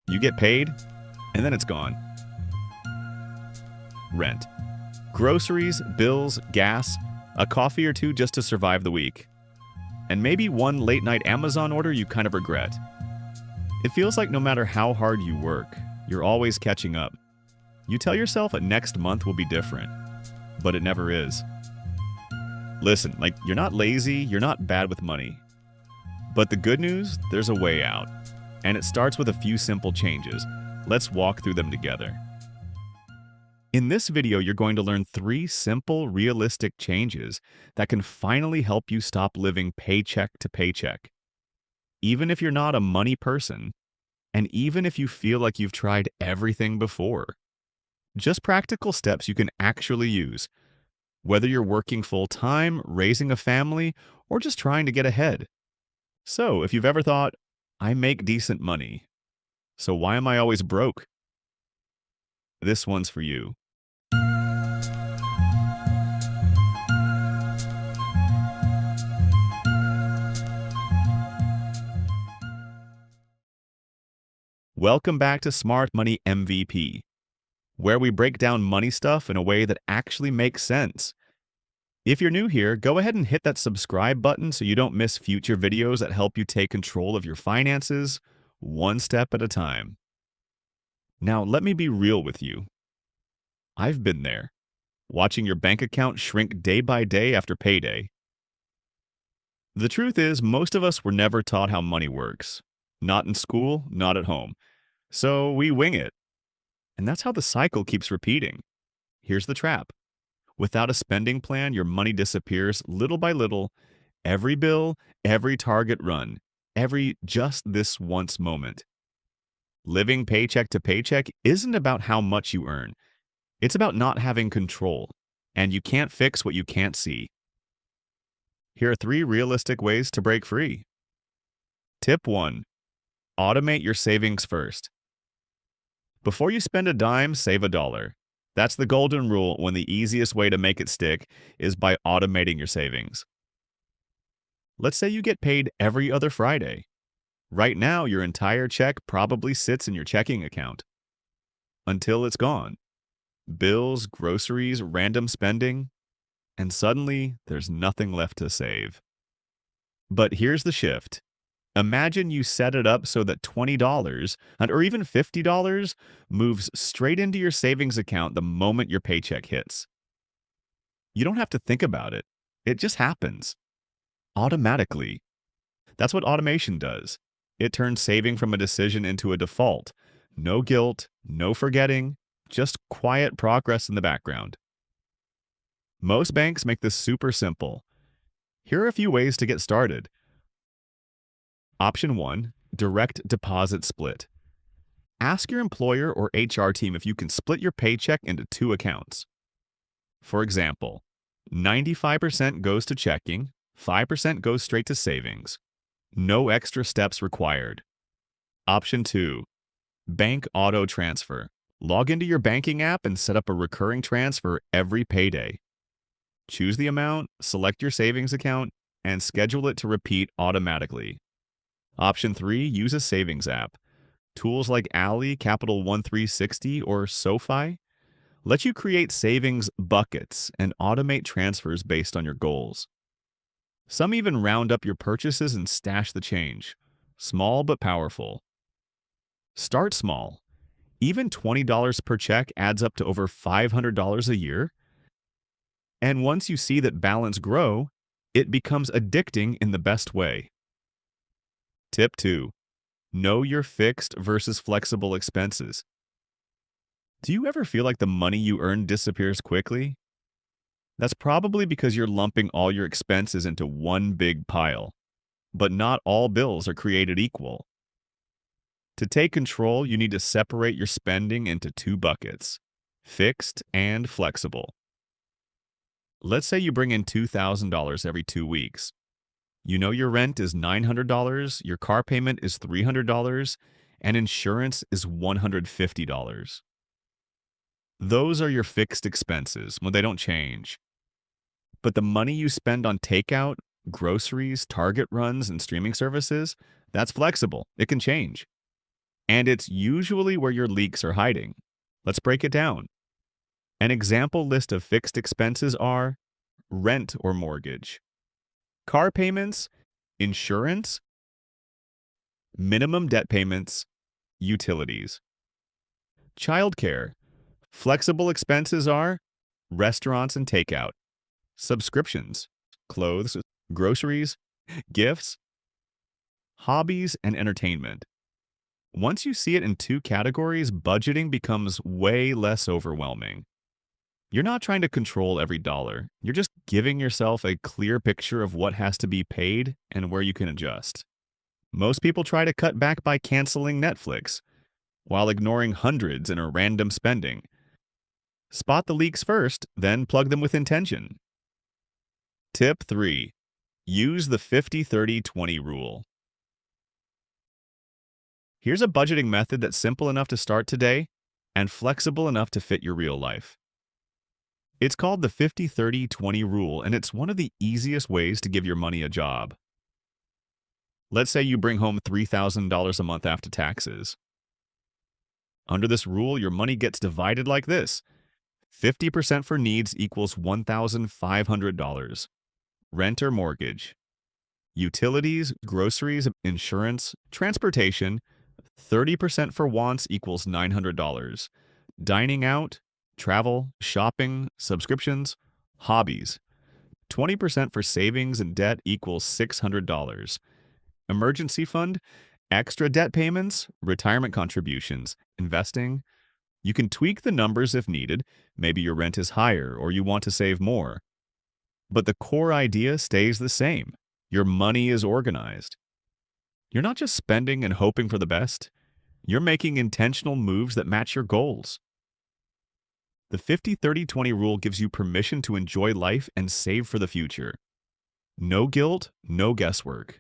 You get paid, and then it's gone. Rent. Groceries, bills, gas, a coffee or two just to survive the week. And maybe one late-night Amazon order you kind of regret. It feels like no matter how hard you work, you're always catching up. You tell yourself that next month will be different, but it never is. Listen, you're not lazy, you're not bad with money. But the good news, there's a way out. And it starts with a few simple changes. Let's walk through them together. In this video, you're going to learn 3 simple, realistic changes that can finally help you stop living paycheck to paycheck. Even if you're not a money person, and even if you feel like you've tried everything before. Just practical steps you can actually use, whether you're working full-time, raising a family, or just trying to get ahead. So, if you've ever thought, I make decent money, so why am I always broke? This one's for you. Welcome back to Smart Money MVP, where we break down money stuff in a way that actually makes sense. If you're new here, go ahead and hit that subscribe button so you don't miss future videos that help you take control of your finances, one step at a time. Now, let me be real with you. I've been there, watching your bank account shrink day by day after payday. The truth is, most of us were never taught how money works. Not in school, not at home. So we wing it. And that's how the cycle keeps repeating. Here's the trap. Without a spending plan, your money disappears little by little, every bill, every target run, every just this once moment. Living paycheck to paycheck isn't about how much you earn. It's about not having control, and you can't fix what you can't see. Here are 3 realistic ways to break free. Tip 1. Automate your savings first. Before you spend a dime, save a dollar. That's the golden rule when the easiest way to make it stick is by automating your savings. Let's say you get paid every other Friday. Right now, your entire check probably sits in your checking account. Until it's gone. Bills, groceries, random spending, and suddenly there's nothing left to save. But here's the shift. Imagine you set it up so that $20 or even $50 moves straight into your savings account the moment your paycheck hits. You don't have to think about it. It just happens. Automatically. That's what automation does. It turns saving from a decision into a default. No guilt, no forgetting, just quiet progress in the background. Most banks make this super simple. Here are a few ways to get started. Option 1, direct deposit split. Ask your employer or HR team if you can split your paycheck into 2 accounts. For example, 95% goes to checking, 5% goes straight to savings. No extra steps required. Option 2, bank auto transfer. Log into your banking app and set up a recurring transfer every payday. Choose the amount, select your savings account, and schedule it to repeat automatically. Option 3, use a savings app. Tools like Ally, Capital One 360, or SoFi let you create savings buckets and automate transfers based on your goals. Some even round up your purchases and stash the change. Small but powerful. Start small. Even $20 per check adds up to over $500 a year. And once you see that balance grow, it becomes addicting in the best way. Tip 2. Know your fixed versus flexible expenses. Do you ever feel like the money you earn disappears quickly? That's probably because you're lumping all your expenses into one big pile. But not all bills are created equal. To take control, you need to separate your spending into 2 buckets, fixed and flexible. Let's say you bring in $2,000 every 2 weeks. You know your rent is $900, your car payment is $300, and insurance is $150. Those are your fixed expenses when they don't change. But the money you spend on takeout, groceries, Target runs, and streaming services, that's flexible. It can change. And it's usually where your leaks are hiding. Let's break it down. An example list of fixed expenses are rent or mortgage, car payments, insurance, minimum debt payments, utilities. Childcare. Flexible expenses are restaurants and takeout, subscriptions, clothes, groceries, gifts, hobbies, and entertainment. Once you see it in two categories, budgeting becomes way less overwhelming. You're not trying to control every dollar. You're just giving yourself a clear picture of what has to be paid and where you can adjust. Most people try to cut back by canceling Netflix, while ignoring hundreds in a random spending. Spot the leaks first, then plug them with intention. Tip 3. Use the 50-30-20 rule. Here's a budgeting method that's simple enough to start today and flexible enough to fit your real life. It's called the 50-30-20 rule, and it's one of the easiest ways to give your money a job. Let's say you bring home $3,000 a month after taxes. Under this rule, your money gets divided like this. 50% for needs equals $1,500. Rent or mortgage. Utilities, groceries, insurance, transportation. 30% for wants equals $900. Dining out, travel, shopping, subscriptions, hobbies. 20% for savings and debt equals $600. Emergency fund, extra debt payments, retirement contributions, investing. You can tweak the numbers if needed. Maybe your rent is higher or you want to save more. But the core idea stays the same. Your money is organized. You're not just spending and hoping for the best. You're making intentional moves that match your goals. The 50-30-20 rule gives you permission to enjoy life and save for the future. No guilt, no guesswork.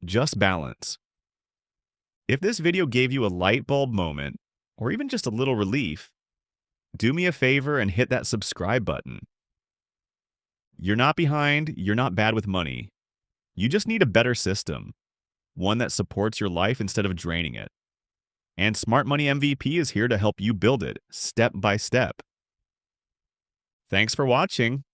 Just balance. If this video gave you a light bulb moment, or even just a little relief, do me a favor and hit that subscribe button. You're not behind, you're not bad with money. You just need a better system, one that supports your life instead of draining it. And Smart Money MVP is here to help you build it step by step. Thanks for watching.